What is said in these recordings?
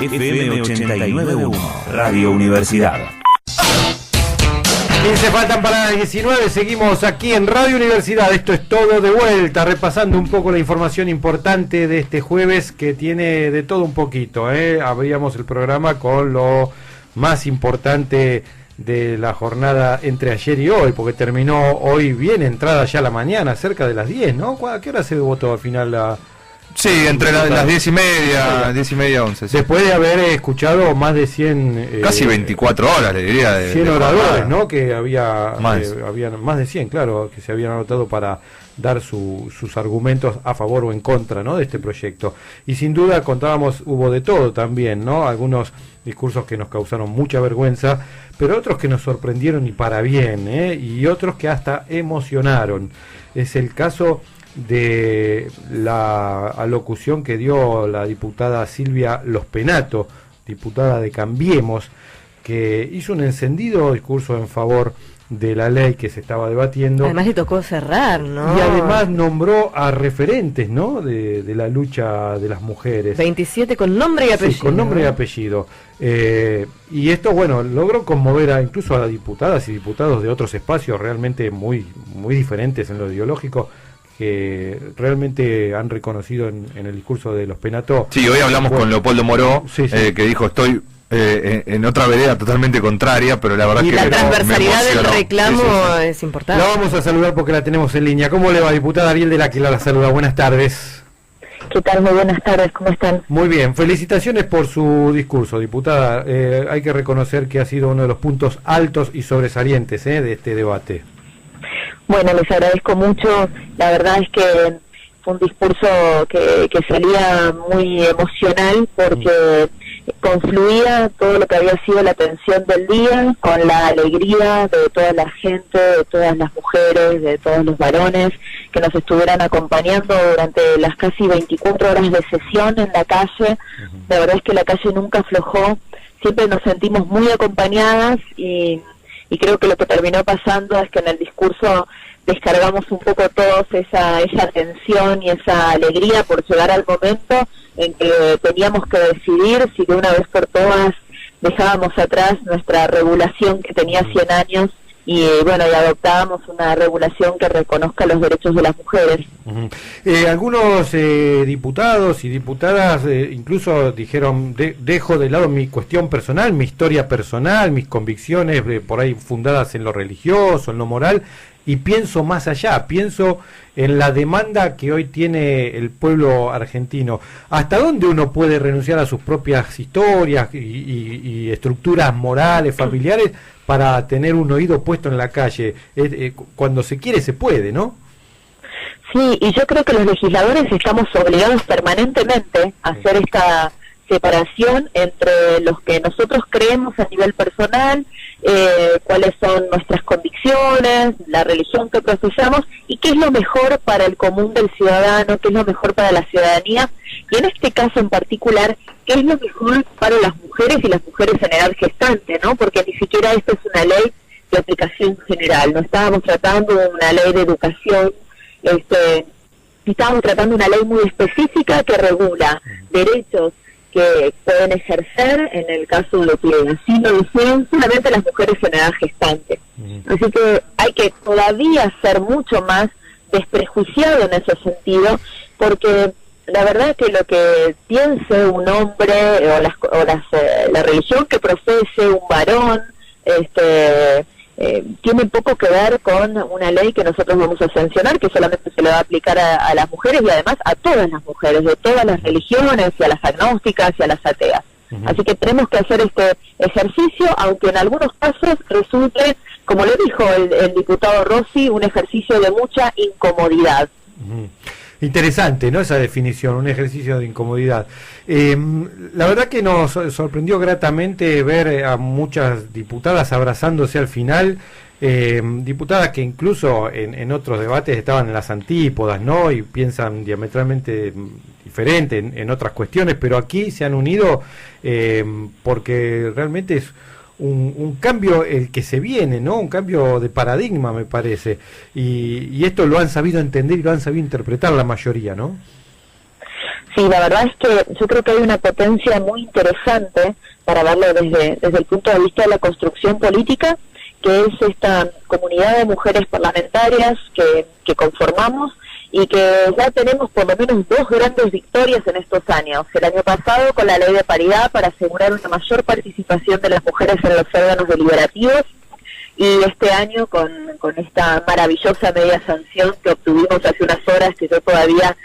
FM 89.1, Radio Universidad. 15 faltan para las 19, seguimos aquí en Radio Universidad. Esto es todo de vuelta, repasando un poco la información importante de este jueves, que tiene de todo un poquito. Abríamos el programa con lo más importante de la jornada entre ayer y hoy, porque terminó hoy bien entrada ya la mañana, cerca de las 10, ¿no? ¿A qué hora se votó al final Sí, entre las 10:30, 11. Sí. Después de haber escuchado más de 100... casi 24 horas, le diría. 100 oradores, ¿no? Que había más de 100, claro, que se habían anotado para dar sus argumentos a favor o en contra, ¿no?, de este proyecto. Y sin duda hubo de todo también, ¿no? Algunos discursos que nos causaron mucha vergüenza, pero otros que nos sorprendieron y para bien, y otros que hasta emocionaron. Es el caso de la alocución que dio la diputada Silvia Lospenato, diputada de Cambiemos, que hizo un encendido discurso en favor de la ley que se estaba debatiendo. Además le tocó cerrar, ¿no? Y además nombró a referentes, ¿no?, de la lucha de las mujeres. 27 con nombre y apellido. Sí, con nombre y apellido. Y esto, bueno, logró conmover incluso a diputadas y diputados de otros espacios realmente muy, muy diferentes en lo ideológico, que realmente han reconocido en el discurso de Lospenato. Sí, hoy hablamos con Leopoldo Moró, sí. Que dijo: estoy en otra vereda totalmente contraria, pero la verdad y que la transversalidad del reclamo sí. es importante. La vamos a saludar porque la tenemos en línea. ¿Cómo le va, diputada? Ariel del Águila la saluda. Buenas tardes. ¿Qué tal? Muy buenas tardes, ¿cómo están? Muy bien, felicitaciones por su discurso, diputada. Hay que reconocer que ha sido uno de los puntos altos y sobresalientes de este debate. Bueno, les agradezco mucho. La verdad es que fue un discurso que salía muy emocional, porque confluía todo lo que había sido la tensión del día con la alegría de toda la gente, de todas las mujeres, de todos los varones que nos estuvieran acompañando durante las casi 24 horas de sesión en la calle. La verdad es que la calle nunca aflojó, siempre nos sentimos muy acompañadas, y creo que lo que terminó pasando es que en el discurso descargamos un poco todos esa tensión y esa alegría por llegar al momento en que teníamos que decidir si de una vez por todas dejábamos atrás nuestra regulación que tenía 100 años y adoptábamos una regulación que reconozca los derechos de las mujeres. Algunos diputados y diputadas incluso dijeron: dejo de lado mi cuestión personal, mi historia personal, mis convicciones por ahí fundadas en lo religioso, en lo moral, y pienso más allá, pienso en la demanda que hoy tiene el pueblo argentino. ¿Hasta dónde uno puede renunciar a sus propias historias y estructuras morales, familiares, para tener un oído puesto en la calle? Cuando se quiere se puede, ¿no? Sí, y yo creo que los legisladores estamos obligados permanentemente a hacer esta separación entre los que nosotros creemos a nivel personal, cuáles son nuestras convicciones, la religión que profesamos y qué es lo mejor para el común del ciudadano, qué es lo mejor para la ciudadanía, y en este caso en particular, qué es lo mejor para las mujeres y las mujeres en edad gestante, ¿no? Porque ni siquiera esta es una ley de aplicación general, no estábamos tratando de una ley de educación, estábamos tratando de una ley muy específica que regula derechos que pueden ejercer en el caso de que así lo deseen solamente las mujeres en edad gestante. Así que hay que todavía ser mucho más desprejuiciado en ese sentido, porque la verdad es que lo que piense un hombre la religión que profese un varón tiene poco que ver con una ley que nosotros vamos a sancionar, que solamente se le va a aplicar a las mujeres y además a todas las mujeres, de todas las religiones, y a las agnósticas y a las ateas. Así que tenemos que hacer este ejercicio, aunque en algunos casos resulte, como lo dijo el diputado Rossi, un ejercicio de mucha incomodidad. Interesante, ¿no?, esa definición, un ejercicio de incomodidad. La verdad que nos sorprendió gratamente ver a muchas diputadas abrazándose al final, diputadas que incluso en otros debates estaban en las antípodas, ¿no?, y piensan diametralmente diferente en otras cuestiones, pero aquí se han unido porque realmente es un cambio el que se viene, ¿no?, un cambio de paradigma, me parece, y esto lo han sabido entender y lo han sabido interpretar la mayoría, ¿no? Sí, la verdad es que yo creo que hay una potencia muy interesante para verlo desde el punto de vista de la construcción política, que es esta comunidad de mujeres parlamentarias que conformamos y que ya tenemos por lo menos 2 grandes victorias en estos años. El año pasado con la ley de paridad para asegurar una mayor participación de las mujeres en los órganos deliberativos, y este año con esta maravillosa media sanción que obtuvimos hace unas horas, que yo todavía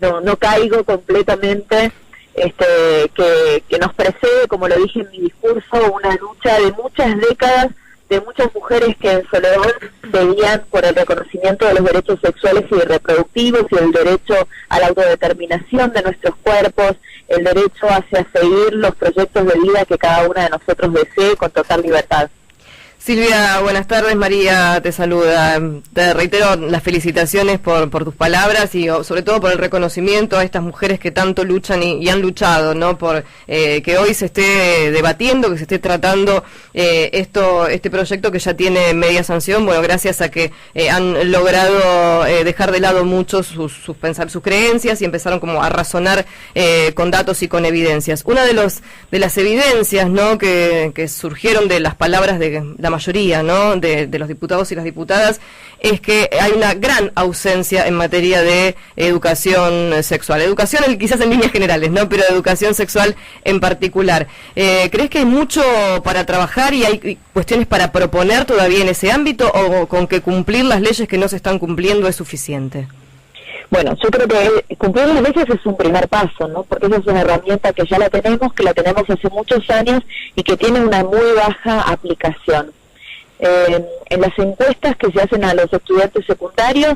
no caigo completamente, que nos precede, como lo dije en mi discurso, una lucha de muchas décadas, de muchas mujeres que en soledad pedían por el reconocimiento de los derechos sexuales y reproductivos y el derecho a la autodeterminación de nuestros cuerpos, el derecho hacia seguir los proyectos de vida que cada una de nosotros desee con total libertad. Silvia, buenas tardes. María te saluda. Te reitero las felicitaciones por tus palabras y sobre todo por el reconocimiento a estas mujeres que tanto luchan y han luchado, ¿no? Por que hoy se esté debatiendo, que se esté tratando este proyecto que ya tiene media sanción. Bueno, gracias a que han logrado dejar de lado mucho sus creencias y empezaron como a razonar con datos y con evidencias. Una de las evidencias, ¿no? que surgieron de las palabras de la mayoría, ¿no? de los diputados y las diputadas, es que hay una gran ausencia en materia de educación sexual. Educación quizás en líneas generales, ¿no? Pero educación sexual en particular. ¿Crees que hay mucho para trabajar y hay cuestiones para proponer todavía en ese ámbito, o con que cumplir las leyes que no se están cumpliendo es suficiente? Bueno, yo creo que cumplir las leyes es un primer paso, ¿no? Porque esa es una herramienta que ya la tenemos hace muchos años y que tiene una muy baja aplicación. En las encuestas que se hacen a los estudiantes secundarios,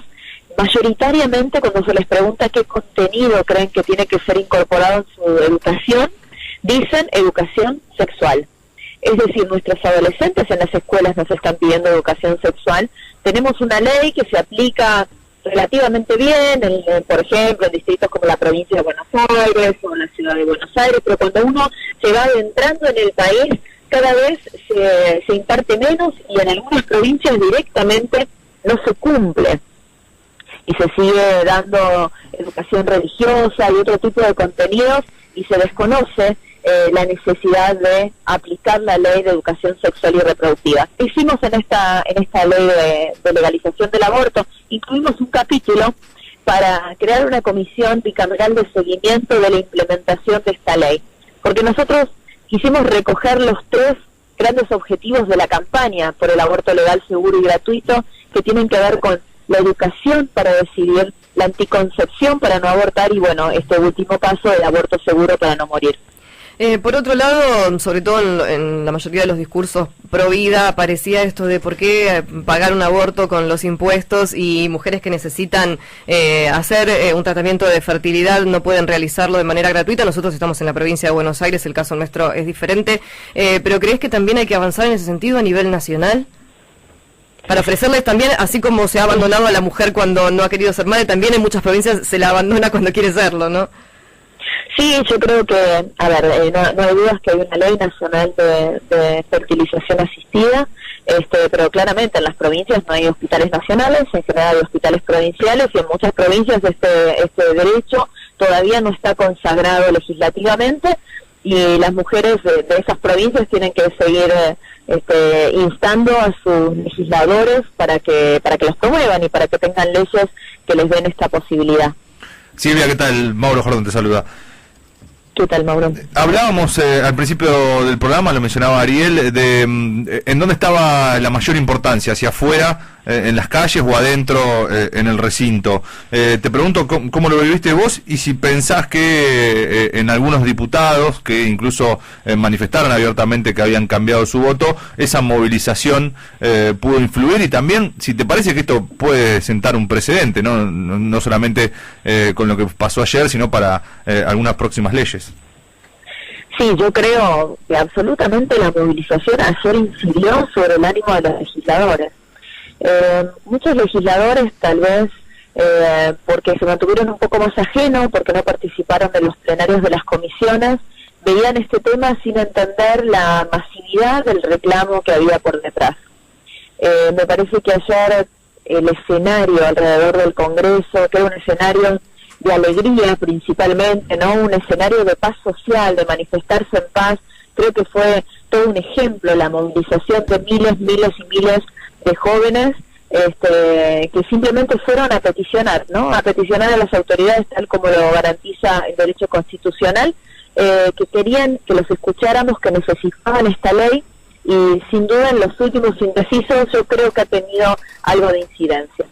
mayoritariamente cuando se les pregunta qué contenido creen que tiene que ser incorporado en su educación, dicen educación sexual. Es decir, nuestros adolescentes en las escuelas nos están pidiendo educación sexual. Tenemos una ley que se aplica relativamente bien, por ejemplo, en distritos como la provincia de Buenos Aires o la ciudad de Buenos Aires, pero cuando uno se va adentrando en el país, cada vez se imparte menos y en algunas provincias directamente no se cumple. Y se sigue dando educación religiosa y otro tipo de contenidos y se desconoce la necesidad de aplicar la ley de educación sexual y reproductiva. Hicimos en esta ley de legalización del aborto, incluimos un capítulo para crear una comisión bicameral de seguimiento de la implementación de esta ley, porque nosotros quisimos recoger los 3 grandes objetivos de la campaña por el aborto legal, seguro y gratuito, que tienen que ver con la educación para decidir, la anticoncepción para no abortar y, bueno, este último paso, el aborto seguro para no morir. Por otro lado, sobre todo en la mayoría de los discursos pro vida, aparecía esto de por qué pagar un aborto con los impuestos y mujeres que necesitan hacer un tratamiento de fertilidad no pueden realizarlo de manera gratuita. Nosotros estamos en la provincia de Buenos Aires, el caso nuestro es diferente, pero ¿crees que también hay que avanzar en ese sentido a nivel nacional? Para ofrecerles también, así como se ha abandonado a la mujer cuando no ha querido ser madre, también en muchas provincias se la abandona cuando quiere serlo, ¿no? Sí, yo creo que, no hay dudas que hay una ley nacional de fertilización asistida, pero claramente en las provincias no hay hospitales nacionales, en general hay hospitales provinciales y en muchas provincias este derecho todavía no está consagrado legislativamente y las mujeres de esas provincias tienen que seguir instando a sus legisladores para que los promuevan y para que tengan leyes que les den esta posibilidad. Silvia, ¿qué tal? Mauro Jordón te saluda. ¿Qué tal, Mauro? Hablábamos al principio del programa, lo mencionaba Ariel, de en dónde estaba la mayor importancia, hacia afuera, en las calles o adentro, en el recinto. Te pregunto cómo lo viviste vos y si pensás que en algunos diputados que incluso manifestaron abiertamente que habían cambiado su voto, esa movilización pudo influir, y también si te parece que esto puede sentar un precedente, no solamente con lo que pasó ayer, sino para algunas próximas leyes. Sí, yo creo que absolutamente la movilización ayer incidió sobre el ánimo de los legisladores. Muchos legisladores, tal vez porque se mantuvieron un poco más ajenos, porque no participaron de los plenarios de las comisiones, veían este tema sin entender la masividad del reclamo que había por detrás. Me parece que ayer el escenario alrededor del Congreso, que era un escenario de alegría principalmente, ¿no? Un escenario de paz social, de manifestarse en paz. Creo que fue todo un ejemplo la movilización de miles y miles de jóvenes que simplemente fueron a peticionar, ¿no? A peticionar a las autoridades tal como lo garantiza el derecho constitucional, que querían que los escucháramos, que necesitaban esta ley, y sin duda en los últimos indecisos yo creo que ha tenido algo de incidencia.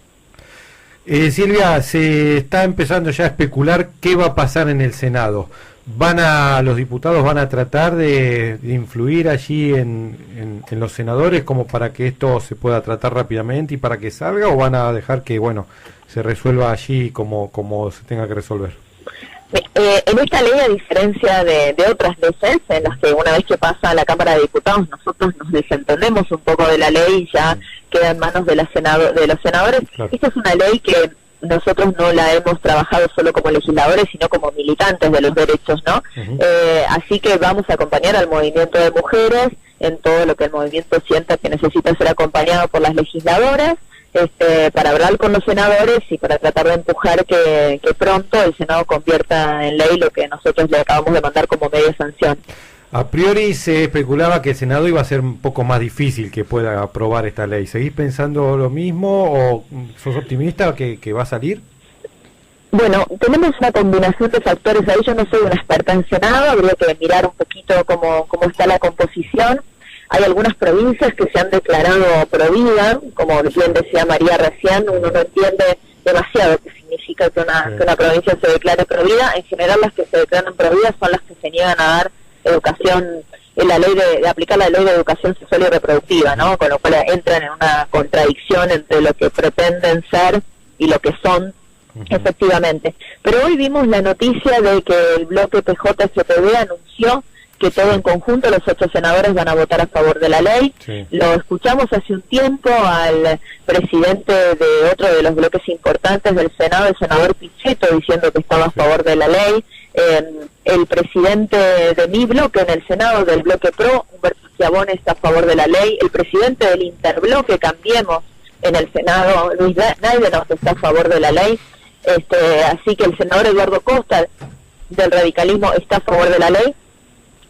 Silvia, se está empezando ya a especular qué va a pasar en el Senado. Los diputados van a tratar de influir allí en los senadores como para que esto se pueda tratar rápidamente y para que salga, o van a dejar que, bueno, se resuelva allí como se tenga que resolver? En esta ley, a diferencia de otras leyes en las que una vez que pasa a la Cámara de Diputados nosotros nos desentendemos un poco de la ley y ya queda en manos de los senadores, claro. Esta es una ley que nosotros no la hemos trabajado solo como legisladores, sino como militantes de los derechos, ¿no? Así que vamos a acompañar al movimiento de mujeres en todo lo que el movimiento sienta que necesita ser acompañado por las legisladoras, para hablar con los senadores y para tratar de empujar que pronto el Senado convierta en ley lo que nosotros le acabamos de mandar como media sanción. A priori se especulaba que el Senado iba a ser un poco más difícil que pueda aprobar esta ley. ¿Seguís pensando lo mismo o sos optimista que va a salir? Bueno, tenemos una combinación de factores. Ahí yo no soy una experta en Senado, habría que mirar un poquito cómo está la composición. Hay algunas provincias que se han declarado pro vida, como bien decía María recién, uno no entiende demasiado qué significa que una provincia se declare pro vida. En general las que se declaran pro vida son las que se niegan a dar educación, en la ley de aplicar la ley de educación sexual y reproductiva, ¿no? Con lo cual entran en una contradicción entre lo que pretenden ser y lo que son efectivamente. Pero hoy vimos la noticia de que el bloque PJ-CPD anunció que todo en conjunto, los 8 senadores van a votar a favor de la ley. Sí. Lo escuchamos hace un tiempo al presidente de otro de los bloques importantes del Senado, el senador Pichetto, diciendo que estaba a favor de la ley. El presidente de mi bloque en el Senado, del bloque PRO, Humberto Schiavone, está a favor de la ley. El presidente del interbloque Cambiemos en el Senado, Luis Naidenov, está a favor de la ley. Así que el senador Eduardo Costa del radicalismo está a favor de la ley.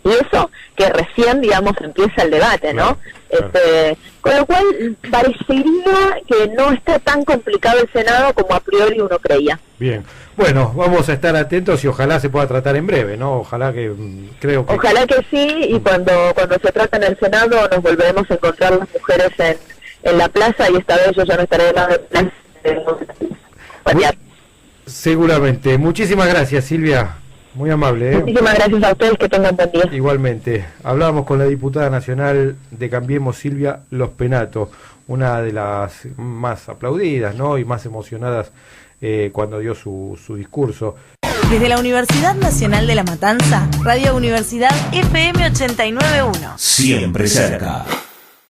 Y eso que recién, digamos, empieza el debate, ¿no? Claro. Con lo cual parecería que no está tan complicado el Senado como a priori uno creía. Bien, bueno, vamos a estar atentos y ojalá se pueda tratar en breve, ¿no? Ojalá que Ojalá que sí, y cuando se trate en el Senado nos volveremos a encontrar las mujeres en la plaza, y esta vez yo ya no estaré en la plaza. Seguramente. Muchísimas gracias, Silvia. Muy amable, ¿eh? Muchísimas gracias a ustedes, que tengan buen día. Igualmente. Hablábamos con la diputada nacional de Cambiemos, Silvia Lospenato, una de las más aplaudidas, ¿no? Y más emocionadas cuando dio su discurso. Desde la Universidad Nacional de La Matanza, Radio Universidad FM 89.1. Siempre cerca.